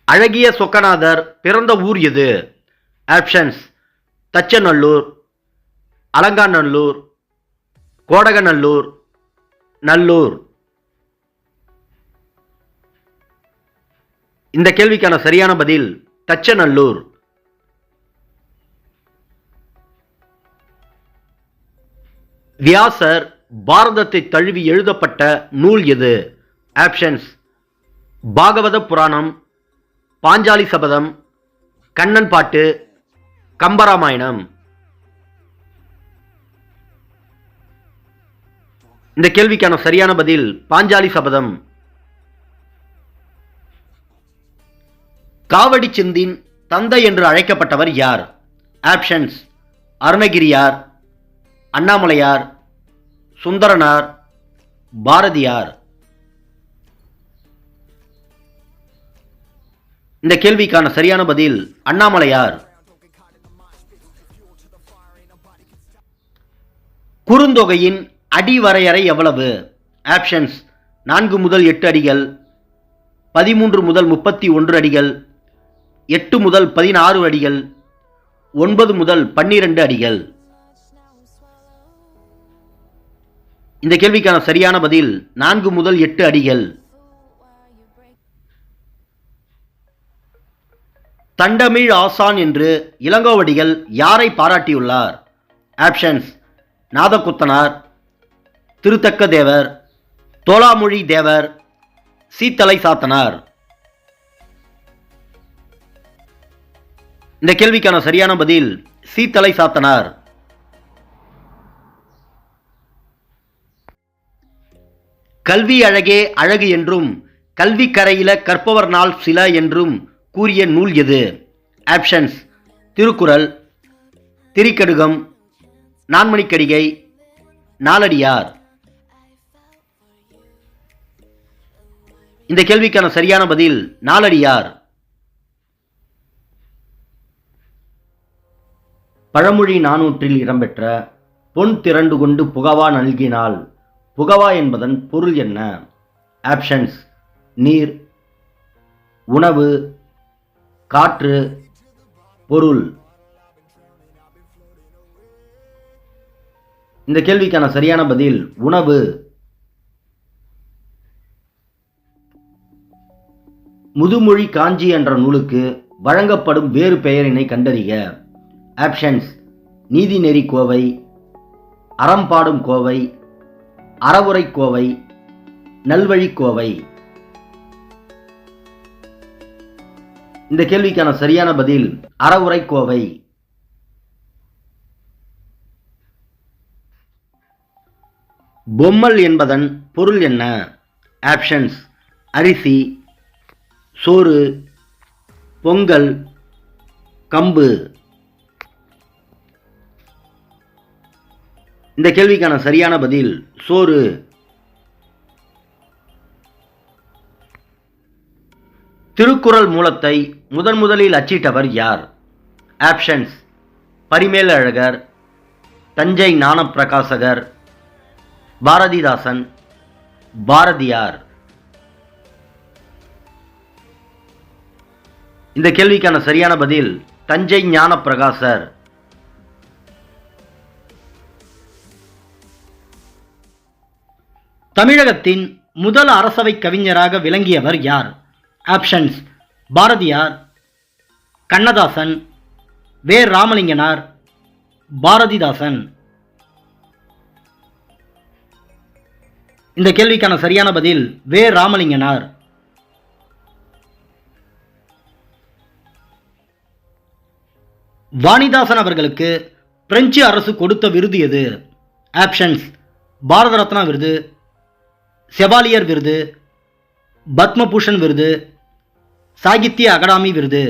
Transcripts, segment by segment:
அழகிய சொக்கநாதர் பிறந்த ஊர் எது? ஆப்ஷன்ஸ்: தச்சநல்லூர், அலங்காநல்லூர், கோடகநல்லூர், நல்லூர். இந்த கேள்விக்கான சரியான பதில் தச்சநல்லூர். வியாசர் பாரதத்தை தழுவி எழுதப்பட்ட நூல் எது? ஆப்ஷன்ஸ்: பாகவத புராணம், பாஞ்சாலி சபதம், கண்ணன் பாட்டு, கம்பராமாயணம். இந்த கேள்விக்கான சரியான பதில் பாஞ்சாலி சபதம். காவடி சிந்தின் தந்தை என்று அழைக்கப்பட்டவர் யார்? ஆப்ஷன்ஸ்: அருணகிரியார், அண்ணாமலையார், சுந்தரனார், பாரதியார். இந்த கேள்விக்கான சரியான பதில் அண்ணாமலையார். குறுந்தொகையின் அடி வரையறை எவ்வளவு? ஆப்ஷன்ஸ்: 4 முதல் 8 அடிகள், 13 முதல் 31 அடிகள், 8 முதல் 16 அடிகள், 9 முதல் 12 அடிகள். இந்த கேள்விக்கான சரியான பதில் 4 முதல் 8 அடிகள். தண்டமிழ் ஆசான் என்று இளங்கோவடிகள் யாரை பாராட்டியுள்ளார்? ஆப்ஷன்ஸ்: நாதகுத்தனார், திருத்தக்க தேவர், தோளாமொழி தேவர், சீத்தலை சாத்தனார். இந்த கேள்விக்கான சரியான பதில் சீத்தலை சாத்தனார். கல்வி அழகே அழகு என்றும் கல்வி கரையில கற்பவர் நாள் சில என்றும் கூறிய நூல் எது? ஆப்ஷன்ஸ்: திருக்குறள், திரிகடுகம், நான்மணிக்கடிகை, நாலடியார். இந்த கேள்விக்கான சரியான பதில் நாலடியார். பழமொழி நானூற்றில் இடம்பெற்ற பொன் திரண்டு கொண்டு புகவா நல்கினால் புகவா என்பதன் பொருள் என்ன? ஆப்ஷன்ஸ்: நீர், உணவு, காற்று, பொருள். இந்த கேள்விக்கான சரியான பதில் உணவு. முதுமொழி காஞ்சி என்ற நூலுக்கு வழங்கப்படும் வேறு பெயரினை கண்டறிக. ஆப்ஷன்ஸ்: நீதிநெறி கோவை, அறம்பாடும் கோவை, அறவுரை கோவை, நல்வழி கோவை. இந்த கேள்விக்கான சரியான பதில் அறவுரை கோவை. பொம்மல் என்பதன் பொருள் என்ன? ஆப்ஷன்ஸ்: அரிசி, சோறு, பொங்கல், கம்பு. இந்த கேள்விக்கான சரியான பதில் சோறு. திருக்குறள் மூலத்தை முதலில் அச்சிட்டவர் யார்? ஆப்ஷன்ஸ்: பரிமேலழகர், தஞ்சை ஞானப்பிரகாசகர், பாரதிதாசன், பாரதியார். இந்த கேள்விக்கான சரியான பதில் தஞ்சை ஞானப்பிரகாசர். தமிழகத்தின் முதல் அரசவை கவிஞராக விளங்கியவர் யார்? ஆப்ஷன்ஸ்: பாரதியார், கண்ணதாசன், வே. ராமலிங்கனார், பாரதிதாசன். இந்த கேள்விக்கான சரியான பதில் வே. ராமலிங்கனார். வாணிதாசன் அவர்களுக்கு பிரெஞ்சு அரசு கொடுத்த விருது எது? ஆப்ஷன்ஸ்: பாரத ரத்னா விருது, செவாலியர் விருது, பத்மபூஷன் விருது, சாகித்ய அகாடமி விருது.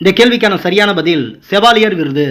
இந்த கேள்விக்கான சரியான பதில் செவாலியர் விருது.